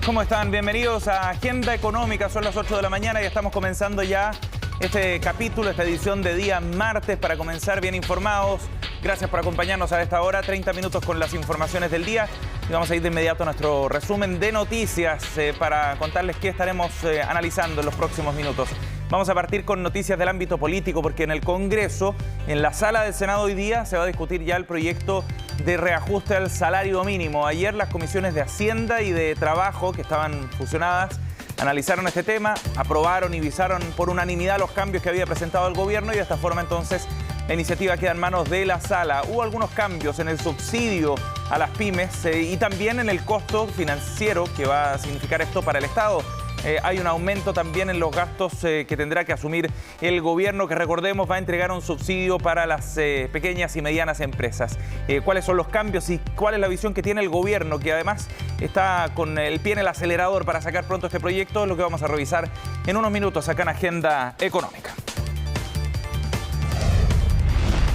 ¿Cómo están? Bienvenidos a Agenda Económica. Son las 8 de la mañana y estamos comenzando ya este capítulo, esta edición de día martes para comenzar bien informados. Gracias por acompañarnos a esta hora, 30 minutos con las informaciones del día. Y vamos a ir de inmediato a nuestro resumen de noticias para contarles qué estaremos analizando en los próximos minutos. Vamos a partir con noticias del ámbito político porque en el Congreso, en la sala del Senado hoy día, se va a discutir ya el proyecto de reajuste al salario mínimo. Ayer las comisiones de Hacienda y de Trabajo, que estaban fusionadas, analizaron este tema, aprobaron y visaron por unanimidad los cambios que había presentado el gobierno y de esta forma entonces la iniciativa queda en manos de la sala. Hubo algunos cambios en el subsidio a las pymes y también en el costo financiero que va a significar esto para el Estado. Hay un aumento también en los gastos que tendrá que asumir el gobierno, que recordemos va a entregar un subsidio para las pequeñas y medianas empresas. ¿Cuáles son los cambios y cuál es la visión que tiene el gobierno, que además está con el pie en el acelerador para sacar pronto este proyecto? Es lo que vamos a revisar en unos minutos acá en Agenda Económica.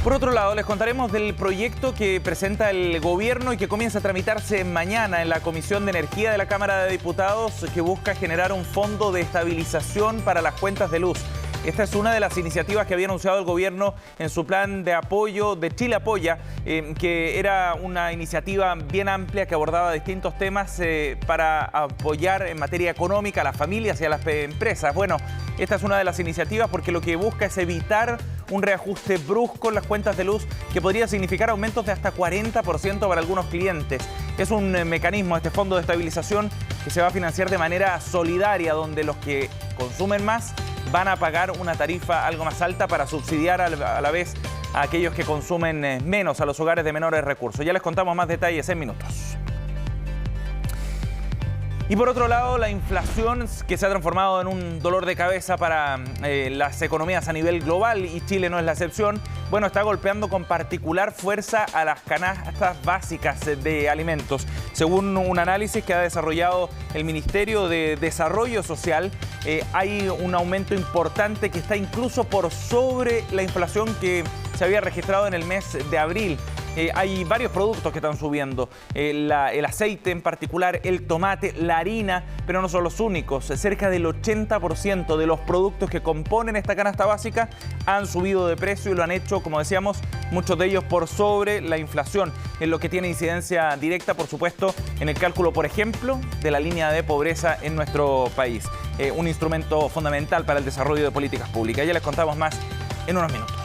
Por otro lado, les contaremos del proyecto que presenta el gobierno y que comienza a tramitarse mañana en la Comisión de Energía de la Cámara de Diputados, que busca generar un fondo de estabilización para las cuentas de luz. Esta es una de las iniciativas que había anunciado el gobierno en su plan de apoyo de Chile Apoya, que era una iniciativa bien amplia que abordaba distintos temas para apoyar en materia económica a las familias y a las empresas. Bueno, esta es una de las iniciativas porque lo que busca es evitar un reajuste brusco en las cuentas de luz que podría significar aumentos de hasta 40% para algunos clientes. Es un mecanismo, este fondo de estabilización, que se va a financiar de manera solidaria, donde los que consumen más van a pagar una tarifa algo más alta para subsidiar a la vez a aquellos que consumen menos, a los hogares de menores recursos. Ya les contamos más detalles en minutos. Y por otro lado, la inflación, que se ha transformado en un dolor de cabeza para las economías a nivel global, y Chile no es la excepción, bueno, está golpeando con particular fuerza a las canastas básicas de alimentos. Según un análisis que ha desarrollado el Ministerio de Desarrollo Social, hay un aumento importante que está incluso por sobre la inflación que se había registrado en el mes de abril. Hay varios productos que están subiendo, el aceite en particular, el tomate, la harina, pero no son los únicos. Cerca del 80% de los productos que componen esta canasta básica han subido de precio y lo han hecho, como decíamos, muchos de ellos por sobre la inflación, en lo que tiene incidencia directa, por supuesto, en el cálculo, por ejemplo, de la línea de pobreza en nuestro país. Un instrumento fundamental para el desarrollo de políticas públicas. Ya les contamos más en unos minutos.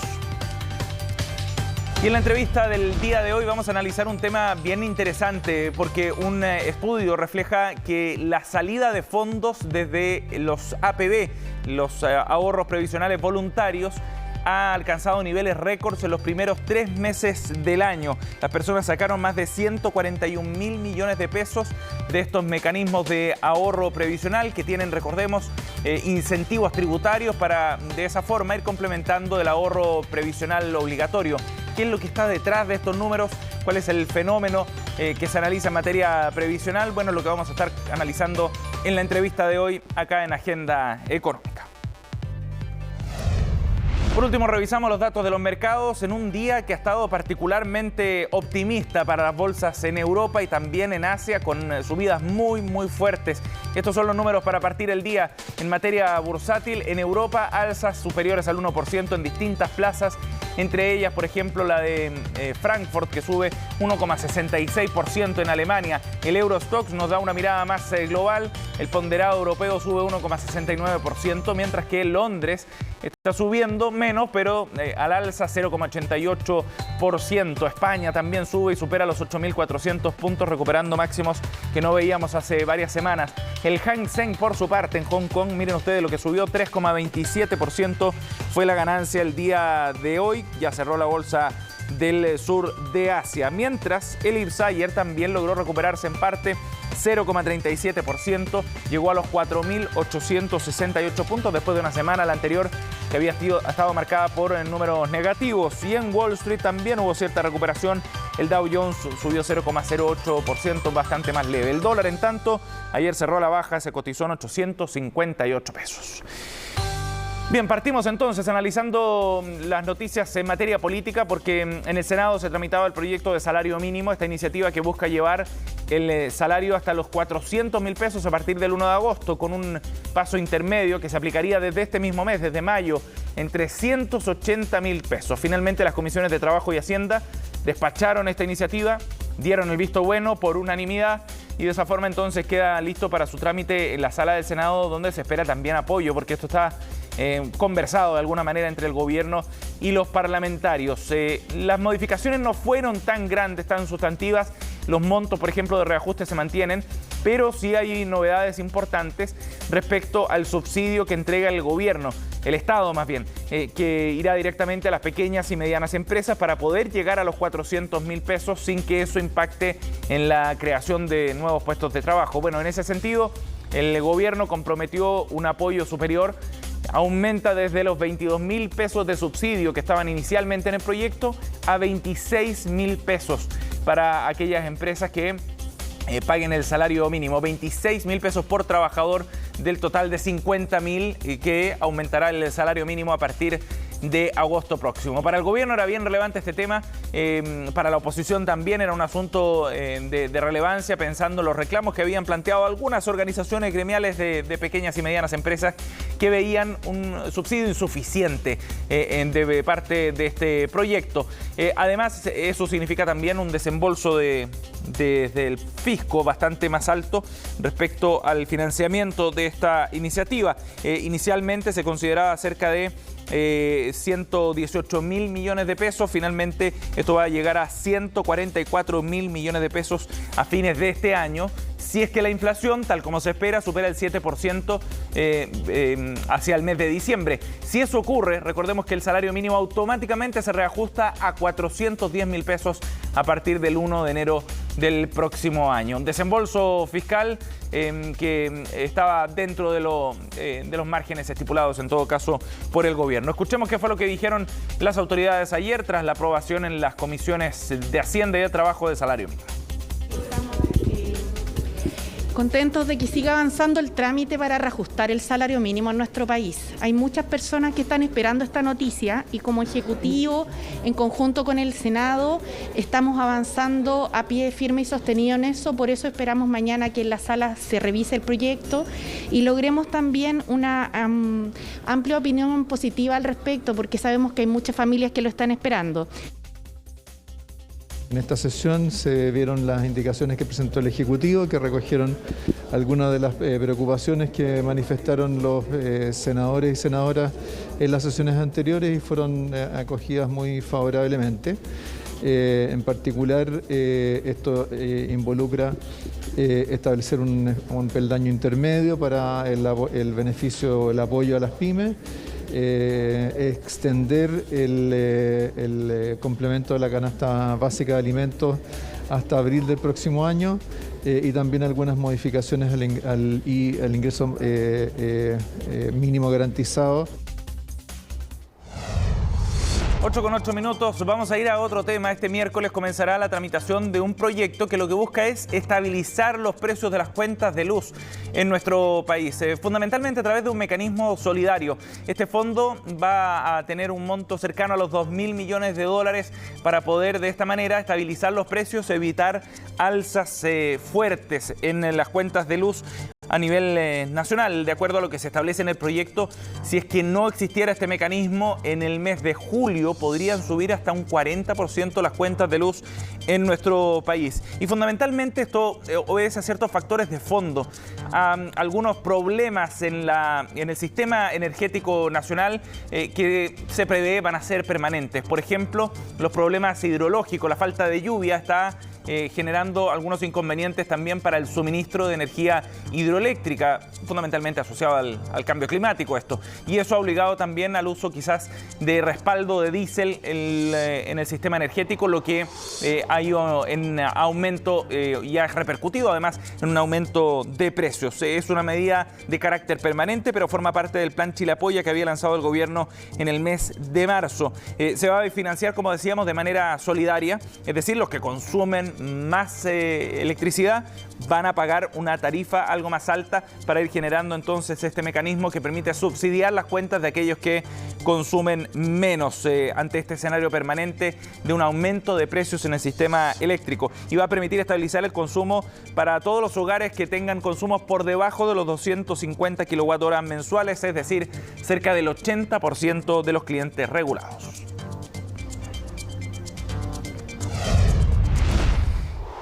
Y en la entrevista del día de hoy vamos a analizar un tema bien interesante porque un estudio refleja que la salida de fondos desde los APB, los ahorros previsionales voluntarios, ha alcanzado niveles récords en los primeros 3 meses del año. Las personas sacaron más de 141.000 millones de pesos de estos mecanismos de ahorro previsional que tienen, recordemos, incentivos tributarios para de esa forma ir complementando el ahorro previsional obligatorio. ¿Qué es lo que está detrás de estos números? ¿Cuál es el fenómeno que se analiza en materia previsional? Bueno, lo que vamos a estar analizando en la entrevista de hoy acá en Agenda Económica. Por último, revisamos los datos de los mercados en un día que ha estado particularmente optimista para las bolsas en Europa y también en Asia, con subidas muy fuertes. Estos son los números para partir el día. En materia bursátil, en Europa, alzas superiores al 1% en distintas plazas, entre ellas, por ejemplo, la de Frankfurt, que sube 1,66% en Alemania. El Eurostoxx nos da una mirada más global. El ponderado europeo sube 1,69%, mientras que Londres está subiendo menos, pero al alza 0,88%. España también sube y supera los 8.400 puntos, recuperando máximos que no veíamos hace varias semanas. El Hang Seng, por su parte, en Hong Kong, miren ustedes lo que subió, 3,27% fue la ganancia el día de hoy. Ya cerró la bolsa del sur de Asia. Mientras el IPSA ayer también logró recuperarse en parte, 0,37%, llegó a los 4.868 puntos después de una semana, la anterior, que había estado marcada por números negativos. Y en Wall Street también hubo cierta recuperación. El Dow Jones subió 0,08%, bastante más leve. El dólar, en tanto, ayer cerró a la baja, se cotizó en 858 pesos. Bien, partimos entonces analizando las noticias en materia política, porque en el Senado se tramitaba el proyecto de salario mínimo, esta iniciativa que busca llevar el salario hasta los 400.000 pesos a partir del 1 de agosto, con un paso intermedio que se aplicaría desde este mismo mes, desde mayo, en 380.000 pesos. Finalmente, las comisiones de Trabajo y Hacienda despacharon esta iniciativa, dieron el visto bueno por unanimidad, y de esa forma entonces queda listo para su trámite en la sala del Senado, donde se espera también apoyo, porque esto está conversado de alguna manera entre el gobierno y los parlamentarios. Las modificaciones no fueron tan grandes, tan sustantivas. Los montos, por ejemplo, de reajuste se mantienen, pero sí hay novedades importantes respecto al subsidio que entrega el gobierno, el Estado más bien, que irá directamente a las pequeñas y medianas empresas para poder llegar a los 400.000 pesos sin que eso impacte en la creación de nuevos puestos de trabajo. Bueno, en ese sentido, el gobierno comprometió un apoyo superior. Aumenta desde los 22.000 pesos de subsidio que estaban inicialmente en el proyecto a 26.000 pesos para aquellas empresas que paguen el salario mínimo. 26.000 pesos por trabajador del total de 50.000 que aumentará el salario mínimo a partir de agosto próximo. Para el gobierno era bien relevante este tema, para la oposición también era un asunto de relevancia, pensando en los reclamos que habían planteado algunas organizaciones gremiales de pequeñas y medianas empresas que veían un subsidio insuficiente de parte de este proyecto. Además, eso significa también un desembolso desde el fisco bastante más alto respecto al financiamiento de esta iniciativa. Inicialmente se consideraba cerca de 118.000 millones de pesos. Finalmente esto va a llegar a 144.000 millones de pesos a fines de este año, si es que la inflación, tal como se espera, supera el 7% hacia el mes de diciembre. Si eso ocurre, recordemos que el salario mínimo automáticamente se reajusta a 410.000 pesos a partir del 1 de enero del próximo año. Un desembolso fiscal que estaba dentro de los márgenes estipulados, en todo caso, por el gobierno. Escuchemos qué fue lo que dijeron las autoridades ayer tras la aprobación en las comisiones de Hacienda y de Trabajo de salario mínimo. Contentos de que siga avanzando el trámite para reajustar el salario mínimo en nuestro país. Hay muchas personas que están esperando esta noticia y como Ejecutivo, en conjunto con el Senado, estamos avanzando a pie firme y sostenido en eso. Por eso esperamos mañana que en la sala se revise el proyecto y logremos también una amplia opinión positiva al respecto, porque sabemos que hay muchas familias que lo están esperando. En esta sesión se vieron las indicaciones que presentó el Ejecutivo, que recogieron algunas de las preocupaciones que manifestaron los senadores y senadoras en las sesiones anteriores y fueron acogidas muy favorablemente. En particular, esto involucra establecer un peldaño intermedio para el beneficio, el apoyo a las pymes, extender el complemento de la canasta básica de alimentos hasta abril del próximo año y también algunas modificaciones al ingreso mínimo garantizado. 8:08. Vamos a ir a otro tema. Este miércoles comenzará la tramitación de un proyecto que lo que busca es estabilizar los precios de las cuentas de luz en nuestro país, fundamentalmente a través de un mecanismo solidario. Este fondo va a tener un monto cercano a los 2.000 millones de dólares para poder de esta manera estabilizar los precios, evitar alzas fuertes en las cuentas de luz a nivel nacional. De acuerdo a lo que se establece en el proyecto, si es que no existiera este mecanismo, en el mes de julio podrían subir hasta un 40% las cuentas de luz en nuestro país. Y fundamentalmente esto obedece a ciertos factores de fondo, a algunos problemas en el sistema energético nacional que se prevé van a ser permanentes. Por ejemplo, los problemas hidrológicos, la falta de lluvia está generando algunos inconvenientes también para el suministro de energía hidroeléctrica, fundamentalmente asociado al cambio climático esto. Y eso ha obligado también al uso quizás de respaldo de diésel en el sistema energético, lo que ha ido en aumento y ha repercutido además en un aumento de precios. Es una medida de carácter permanente, pero forma parte del plan Chile Apoya que había lanzado el gobierno en el mes de marzo. Se va a financiar, como decíamos, de manera solidaria, es decir, los que consumen más electricidad van a pagar una tarifa algo más alta para ir generando entonces este mecanismo que permite subsidiar las cuentas de aquellos que consumen menos ante este escenario permanente de un aumento de precios en el sistema eléctrico, y va a permitir estabilizar el consumo para todos los hogares que tengan consumos por debajo de los 250 kWh mensuales, es decir, cerca del 80% de los clientes regulados.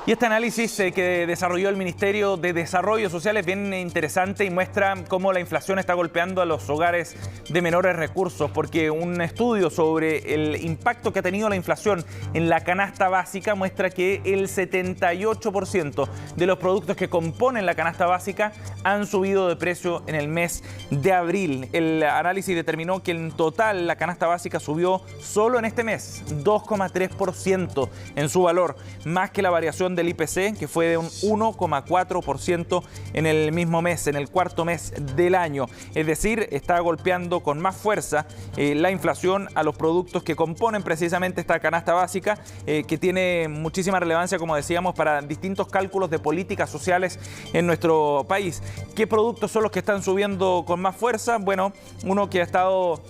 Y este análisis que desarrolló el Ministerio de Desarrollo Social es bien interesante y muestra cómo la inflación está golpeando a los hogares de menores recursos, porque un estudio sobre el impacto que ha tenido la inflación en la canasta básica muestra que el 78% de los productos que componen la canasta básica han subido de precio en el mes de abril. El análisis determinó que en total la canasta básica subió solo en este mes 2,3% en su valor, más que la variación del IPC, que fue de un 1,4% en el mismo mes, en el cuarto mes del año. Es decir, está golpeando con más fuerza la inflación a los productos que componen precisamente esta canasta básica, que tiene muchísima relevancia, como decíamos, para distintos cálculos de políticas sociales en nuestro país. ¿Qué productos son los que están subiendo con más fuerza? Bueno, uno que ha estado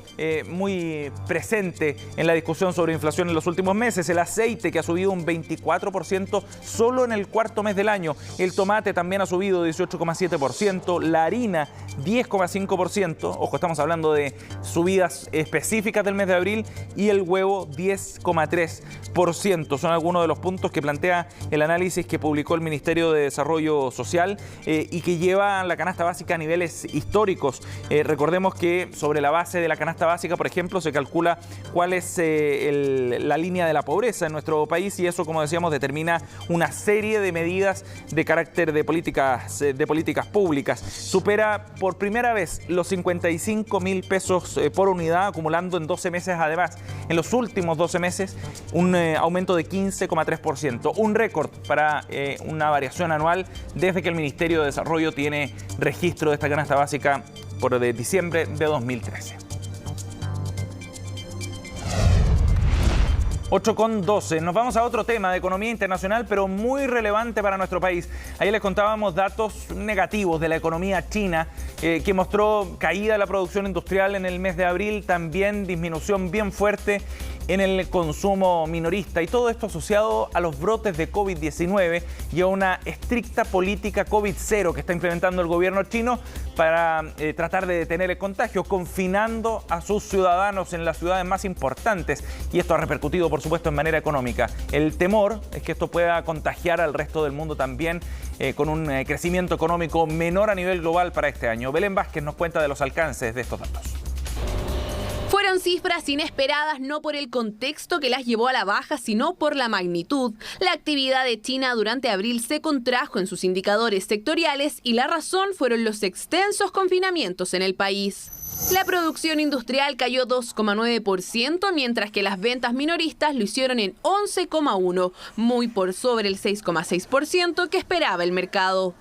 muy presente en la discusión sobre inflación en los últimos meses, el aceite, que ha subido un 24% solo en el cuarto mes del año. El tomate también ha subido 18,7%, la harina 10,5%, ojo, estamos hablando de subidas específicas del mes de abril, y el huevo 10,3%. Son algunos de los puntos que plantea el análisis que publicó el Ministerio de Desarrollo Social y que lleva la canasta básica a niveles históricos. Recordemos que sobre la base de la canasta básica, por ejemplo, se calcula cuál es la línea de la pobreza en nuestro país, y eso, como decíamos, determina una serie de medidas de carácter de políticas públicas. Supera por primera vez los 55.000 pesos por unidad, acumulando en 12 meses, además, en los últimos 12 meses, un aumento de 15,3%, un récord para una variación anual desde que el Ministerio de Desarrollo tiene registro de esta canasta básica por diciembre de 2013. 8,12. Nos vamos a otro tema de economía internacional, pero muy relevante para nuestro país. Ayer les contábamos datos negativos de la economía china, que mostró caída de la producción industrial en el mes de abril, también disminución bien fuerte en el consumo minorista, y todo esto asociado a los brotes de COVID-19 y a una estricta política COVID-0 que está implementando el gobierno chino para tratar de detener el contagio, confinando a sus ciudadanos en las ciudades más importantes, y esto ha repercutido, por supuesto, en manera económica. El temor es que esto pueda contagiar al resto del mundo también, con un crecimiento económico menor a nivel global para este año. Belén Vázquez nos cuenta de los alcances de estos datos. Fueron cifras inesperadas no por el contexto que las llevó a la baja, sino por la magnitud. La actividad de China durante abril se contrajo en sus indicadores sectoriales, y la razón fueron los extensos confinamientos en el país. La producción industrial cayó 2,9%, mientras que las ventas minoristas lo hicieron en 11,1%, muy por sobre el 6,6% que esperaba el mercado.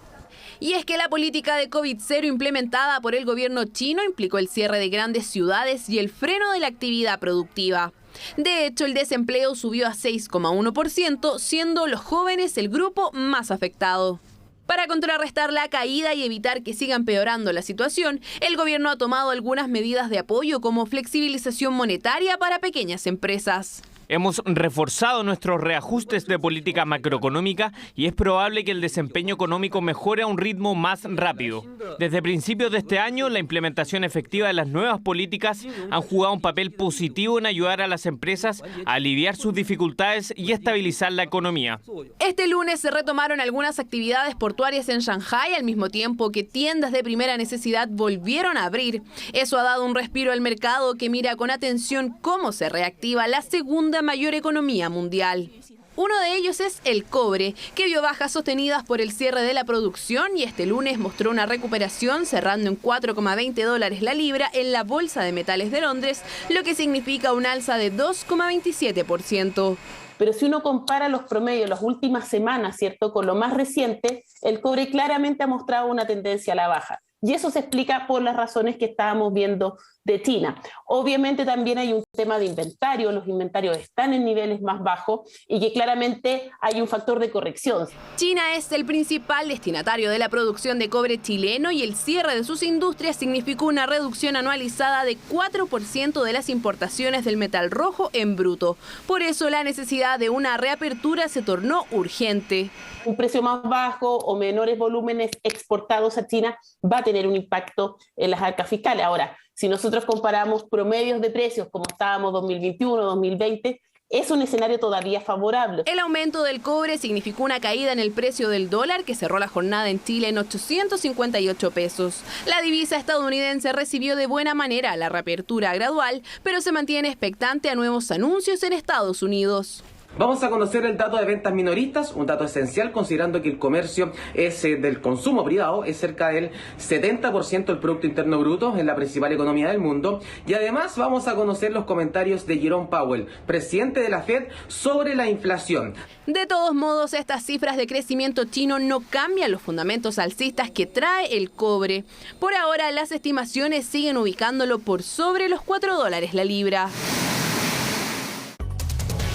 Y es que la política de COVID-0 implementada por el gobierno chino implicó el cierre de grandes ciudades y el freno de la actividad productiva. De hecho, el desempleo subió a 6,1%, siendo los jóvenes el grupo más afectado. Para contrarrestar la caída y evitar que siga empeorando la situación, el gobierno ha tomado algunas medidas de apoyo, como flexibilización monetaria para pequeñas empresas. Hemos reforzado nuestros reajustes de política macroeconómica y es probable que el desempeño económico mejore a un ritmo más rápido. Desde principios de este año, la implementación efectiva de las nuevas políticas han jugado un papel positivo en ayudar a las empresas a aliviar sus dificultades y estabilizar la economía. Este lunes se retomaron algunas actividades portuarias en Shanghái, al mismo tiempo que tiendas de primera necesidad volvieron a abrir. Eso ha dado un respiro al mercado, que mira con atención cómo se reactiva la segunda mayor economía mundial. Uno de ellos es el cobre, que vio bajas sostenidas por el cierre de la producción, y este lunes mostró una recuperación, cerrando en $4,20 la libra en la Bolsa de Metales de Londres, lo que significa un alza de 2,27%. Pero si uno compara los promedios las últimas semanas, ¿cierto?, con lo más reciente, el cobre claramente ha mostrado una tendencia a la baja. Y eso se explica por las razones que estábamos viendo de China. Obviamente también hay un tema de inventario, los inventarios están en niveles más bajos y que claramente hay un factor de corrección. China es el principal destinatario de la producción de cobre chileno y el cierre de sus industrias significó una reducción anualizada de 4% de las importaciones del metal rojo en bruto. Por eso la necesidad de una reapertura se tornó urgente. Un precio más bajo o menores volúmenes exportados a China va a tener un impacto en las arcas fiscales. Ahora, si nosotros comparamos promedios de precios como estábamos 2021, 2020, es un escenario todavía favorable. El aumento del cobre significó una caída en el precio del dólar que cerró la jornada en Chile en 858 pesos. La divisa estadounidense recibió de buena manera la reapertura gradual, pero se mantiene expectante a nuevos anuncios en Estados Unidos. Vamos a conocer el dato de ventas minoristas, un dato esencial considerando que el comercio del consumo privado es cerca del 70% del Producto Interno Bruto en la principal economía del mundo. Y además vamos a conocer los comentarios de Jerome Powell, presidente de la Fed, sobre la inflación. De todos modos, estas cifras de crecimiento chino no cambian los fundamentos alcistas que trae el cobre. Por ahora, las estimaciones siguen ubicándolo por sobre los $4 la libra.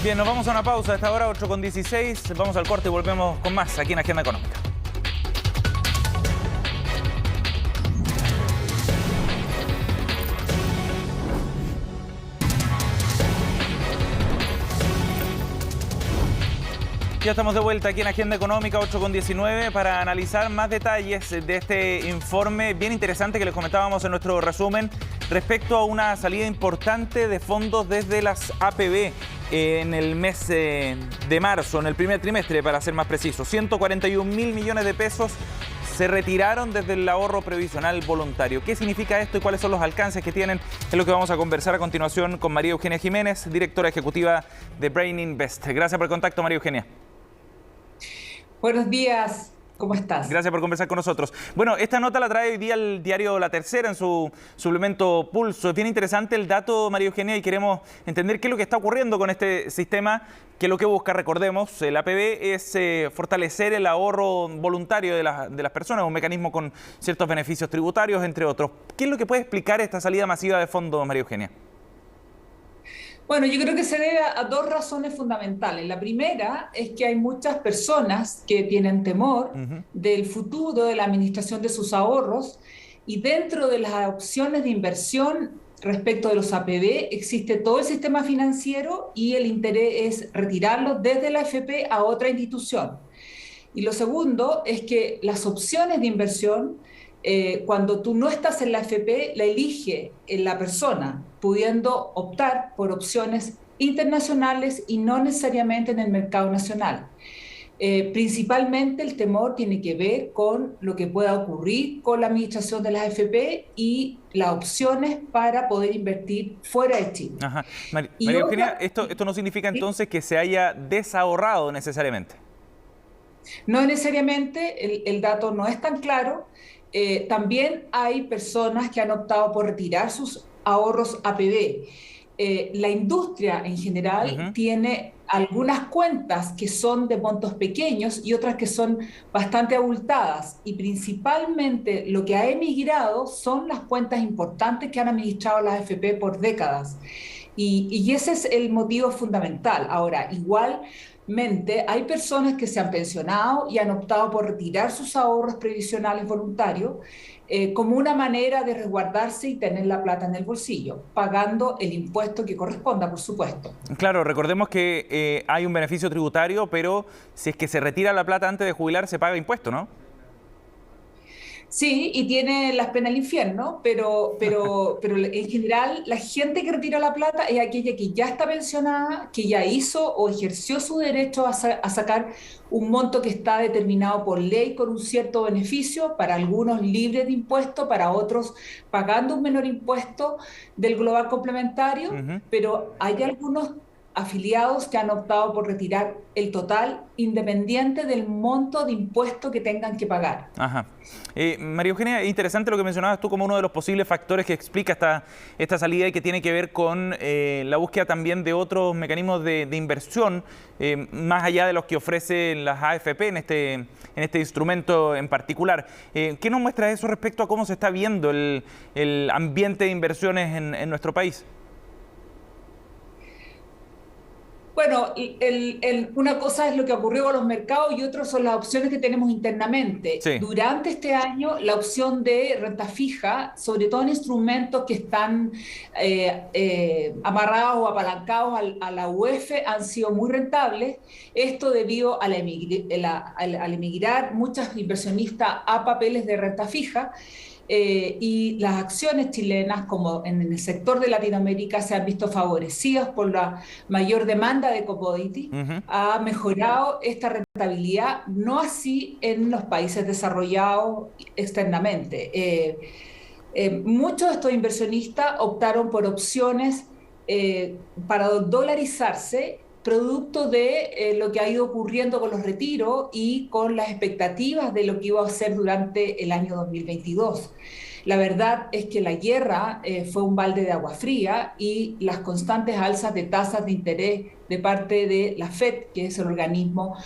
Bien, nos vamos a una pausa a esta hora, 8:16. Vamos al corte y volvemos con más aquí en Agenda Económica. Ya estamos de vuelta aquí en Agenda Económica 8:19 para analizar más detalles de este informe bien interesante que les comentábamos en nuestro resumen respecto a una salida importante de fondos desde las APB en el mes de marzo, en el primer trimestre para ser más precisos. 141.000 millones de pesos se retiraron desde el ahorro previsional voluntario. ¿Qué significa esto y cuáles son los alcances que tienen? Es lo que vamos a conversar a continuación con María Eugenia Jiménez, directora ejecutiva de Brain Invest. Gracias por el contacto, María Eugenia. Buenos días, ¿cómo estás? Gracias por conversar con nosotros. Bueno, esta nota la trae hoy día el diario La Tercera en su suplemento Pulso. Es bien interesante el dato, María Eugenia, y queremos entender qué es lo que está ocurriendo con este sistema, que lo que busca, recordemos, el APB es fortalecer el ahorro voluntario de las personas, un mecanismo con ciertos beneficios tributarios, entre otros. ¿Qué es lo que puede explicar esta salida masiva de fondos, María Eugenia? Bueno, yo creo que se debe a dos razones fundamentales. La primera es que hay muchas personas que tienen temor del futuro de la administración de sus ahorros y dentro de las opciones de inversión respecto de los APB existe todo el sistema financiero y el interés es retirarlo desde la AFP a otra institución. Y lo segundo es que las opciones de inversión, cuando tú no estás en la AFP, la elige la persona, pudiendo optar por opciones internacionales y no necesariamente en el mercado nacional. Principalmente el temor tiene que ver con lo que pueda ocurrir con la administración de las AFP y las opciones para poder invertir fuera de Chile. Ajá. María Eugenia, ¿esto no significa entonces que se haya desahorrado necesariamente? No necesariamente, el dato no es tan claro. También hay personas que han optado por retirar sus ahorros APB. La industria en general tiene algunas cuentas que son de montos pequeños y otras que son bastante abultadas, y principalmente lo que ha emigrado son las cuentas importantes que han administrado las AFP por décadas, y ese es el motivo fundamental. Ahora, igualmente hay personas que se han pensionado y han optado por retirar sus ahorros previsionales voluntarios como una manera de resguardarse y tener la plata en el bolsillo, pagando el impuesto que corresponda, por supuesto. Claro, recordemos que hay un beneficio tributario, pero si es que se retira la plata antes de jubilar, se paga impuesto, ¿no? Sí, y tiene las penas del infierno, pero en general la gente que retira la plata es aquella que ya está pensionada, que ya hizo o ejerció su derecho a sacar un monto que está determinado por ley con un cierto beneficio, para algunos libres de impuesto, para otros pagando un menor impuesto del global complementario, pero hay algunos afiliados que han optado por retirar el total, independiente del monto de impuesto que tengan que pagar. Ajá. María Eugenia, interesante lo que mencionabas tú como uno de los posibles factores que explica esta salida y que tiene que ver con la búsqueda también de otros mecanismos de inversión, más allá de los que ofrecen las AFP en este instrumento en particular. ¿Qué nos muestra eso respecto a cómo se está viendo el ambiente de inversiones en nuestro país? Bueno, una cosa es lo que ocurrió con los mercados y otra son las opciones que tenemos internamente. Sí. Durante este año, la opción de renta fija, sobre todo en instrumentos que están amarrados o apalancados a la UEF, han sido muy rentables. Esto debido al emigrar muchos inversionistas a papeles de renta fija. Y las acciones chilenas, como en el sector de Latinoamérica, se han visto favorecidas por la mayor demanda de commodity. Ha mejorado esta rentabilidad, no así en los países desarrollados externamente. Muchos de estos inversionistas optaron por opciones para dolarizarse, producto de lo que ha ido ocurriendo con los retiros y con las expectativas de lo que iba a hacer durante el año 2022. La verdad es que la guerra fue un balde de agua fría y las constantes alzas de tasas de interés de parte de la FED, que es el organismo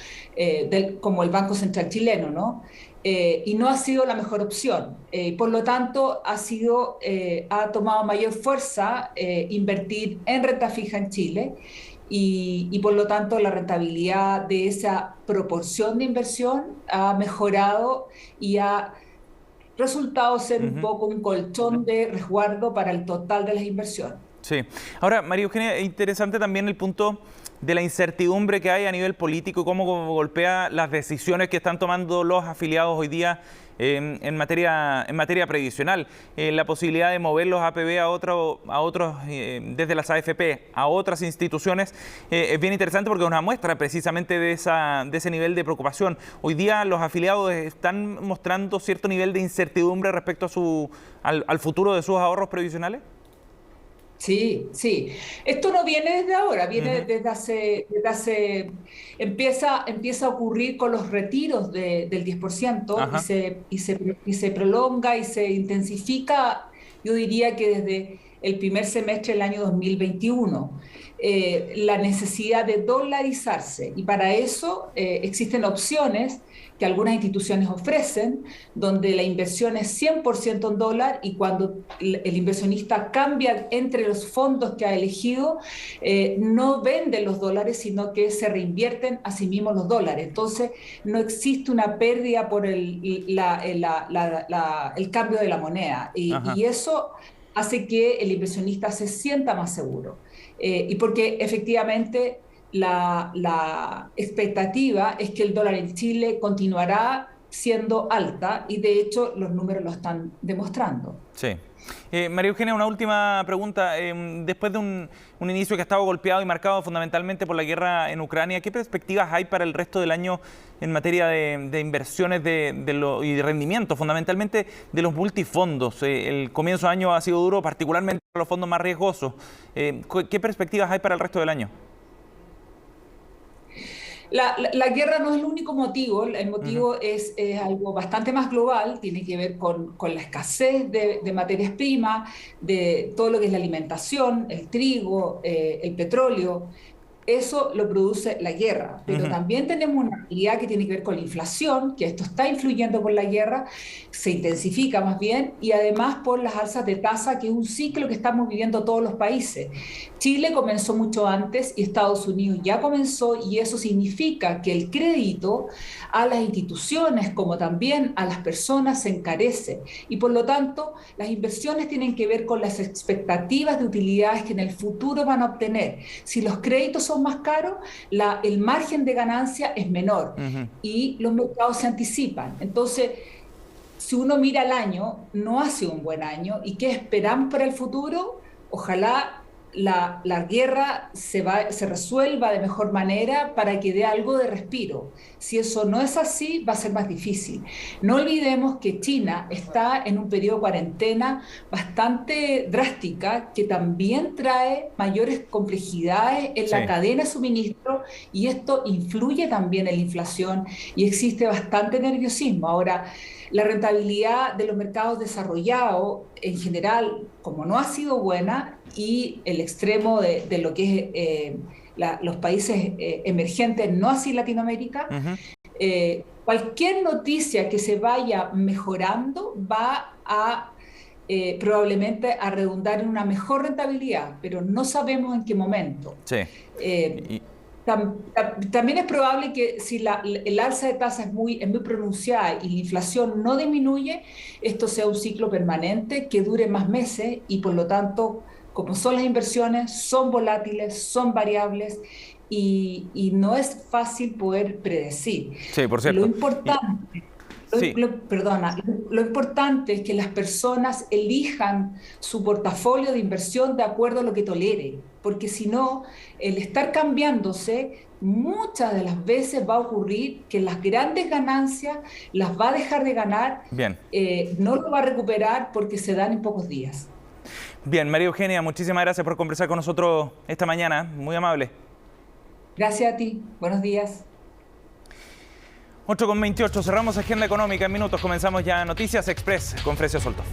como el Banco Central chileno, ¿no? Y no ha sido la mejor opción. Por lo tanto, ha tomado mayor fuerza invertir en renta fija en Chile. Y por lo tanto la rentabilidad de esa proporción de inversión ha mejorado y ha resultado ser un poco un colchón de resguardo para el total de las inversiones. Sí. Ahora, María Eugenia, es interesante también el punto de la incertidumbre que hay a nivel político y cómo golpea las decisiones que están tomando los afiliados hoy día en materia previsional. La posibilidad de mover los APB a otros desde las AFP a otras instituciones es bien interesante porque es una muestra precisamente de ese nivel de preocupación. Hoy día los afiliados están mostrando cierto nivel de incertidumbre respecto al futuro de sus ahorros previsionales. Sí, sí. Esto no viene desde ahora, viene desde hace empieza a ocurrir con los retiros del 10% y se prolonga y se intensifica, yo diría que desde el primer semestre del año 2021. La necesidad de dolarizarse y para eso existen opciones que algunas instituciones ofrecen, donde la inversión es 100% en dólar y cuando el inversionista cambia entre los fondos que ha elegido, no venden los dólares, sino que se reinvierten a sí mismos los dólares. Entonces, no existe una pérdida por el cambio de la moneda y eso hace que el inversionista se sienta más seguro. Y porque efectivamente la expectativa es que el dólar en Chile continuará siendo alta y de hecho los números lo están demostrando. Sí. María Eugenia, una última pregunta. Después de un inicio que ha estado golpeado y marcado fundamentalmente por la guerra en Ucrania, ¿qué perspectivas hay para el resto del año en materia de inversiones y de rendimiento, fundamentalmente de los multifondos? El comienzo de año ha sido duro, particularmente para los fondos más riesgosos. ¿Qué perspectivas hay para el resto del año? La guerra no es el único motivo, el motivo es algo bastante más global, tiene que ver con la escasez de materias primas, de todo lo que es la alimentación, el trigo, el petróleo. Eso lo produce la guerra, pero también tenemos una realidad que tiene que ver con la inflación, que esto está influyendo por la guerra, se intensifica más bien, y además por las alzas de tasa, que es un ciclo que estamos viviendo todos los países. Chile comenzó mucho antes y Estados Unidos ya comenzó, y eso significa que el crédito a las instituciones como también a las personas se encarece, y por lo tanto las inversiones tienen que ver con las expectativas de utilidades que en el futuro van a obtener. Si los créditos son más caros, el margen de ganancia es menor y los mercados se anticipan. Entonces, si uno mira el año, no ha sido un buen año. ¿Y qué esperamos para el futuro? Ojalá la guerra se resuelva de mejor manera para que dé algo de respiro. Si eso no es así, va a ser más difícil. No olvidemos que China está en un periodo de cuarentena bastante drástica, que también trae mayores complejidades en la cadena de suministro, y esto influye también en la inflación y existe bastante nerviosismo. Ahora, la rentabilidad de los mercados desarrollados en general, como no ha sido buena, y el extremo de lo que es los países emergentes, no así Latinoamérica, cualquier noticia que se vaya mejorando va a probablemente a redundar en una mejor rentabilidad, pero no sabemos en qué momento. También es probable que si el alza de tasas es muy pronunciada y la inflación no disminuye, esto sea un ciclo permanente que dure más meses, y por lo tanto, como son las inversiones, son volátiles, son variables, y no es fácil poder predecir. Sí, por cierto. Lo importante... Lo importante es que las personas elijan su portafolio de inversión de acuerdo a lo que tolere, porque si no, el estar cambiándose muchas de las veces va a ocurrir que las grandes ganancias las va a dejar de ganar. Bien. No lo va a recuperar porque se dan en pocos días. Bien, María Eugenia, muchísimas gracias por conversar con nosotros esta mañana, muy amable. Gracias a ti, buenos días. 8:28, cerramos Agenda Económica en minutos, comenzamos ya Noticias Express con Frecio Soltov.